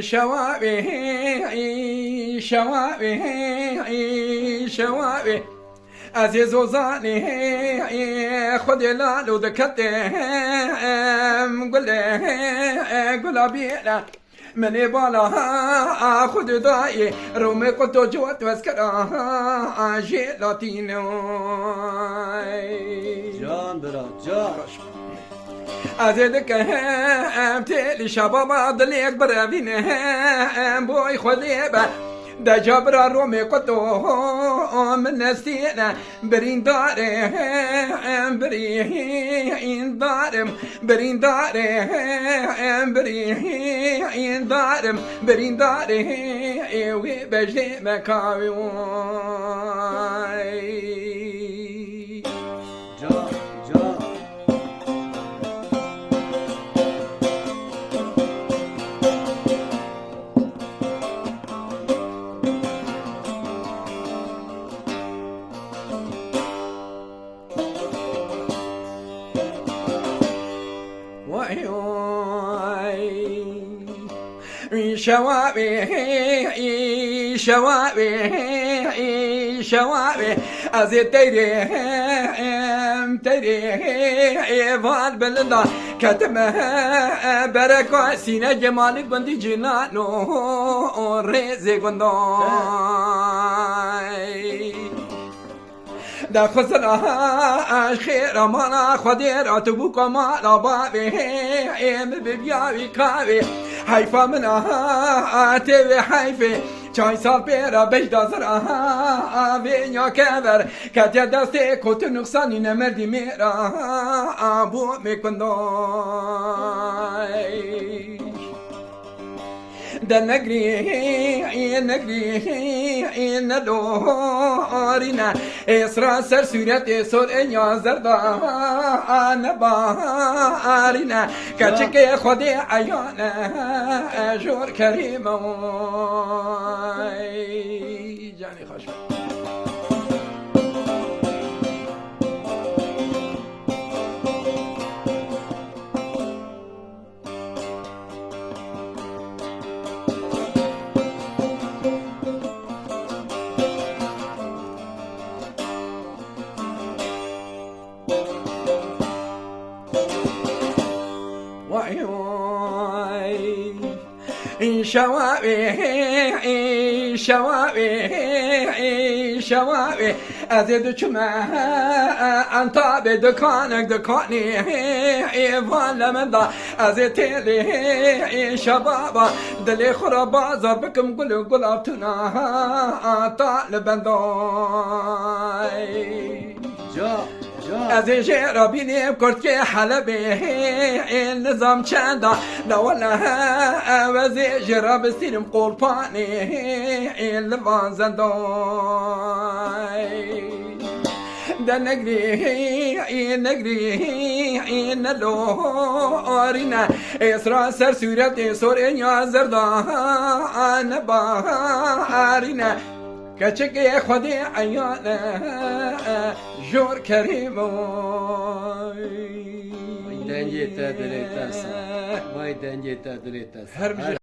شوابي شوابي شوابي عزيز وزاني خذ لالو ذكرتي قل بينا من بالا خذ ضاي رومي قلت جوات واسكرا جيلاتينو جان برا جان أزيدك تيلي شباب ضلي أكبر فينا بوي خذيبة دا جبر رومي قطو من نسينا برين داري برين دارم برين داري برين دارم برين داري وبجلي مكاوي جان جان شوابي شوابي شوابي أزيد تيري فال بلدا كتم بركة سينا جمالك بندي جنانو ريزي قنداي دا خسرا خير مانا خدير اتبوك مالا بابي ببياوي كاوي حيفا منا تبي حيفي چای سال پیرا بجدا زرا وینیا کبر کتیا دسته کت نقصانی نمردی میرا بو میکندای دل نگری ندارینا اسرا سر صورت سر انیا زردا نبارینا کچک خودی عیانه جور کریم جانی خوش شوابي شوابي شوابي أزيد شما أنت بدكانك دكاني فالا من ذا أزيد تيلي شبابا دلي خرابا زربكم قل أبتنا طالب ذاي از جرا بینیم کرد که حلبه نظام چنده دولا از جرا بسیرم قلپانی لبان زندای دا نگری نلورینا اسرا سر صورت سر انیا زردا نبارینا کچک خودی عیانه جور کریم وای دنجی تا دلیتاس وای دنجی تا دلیتاس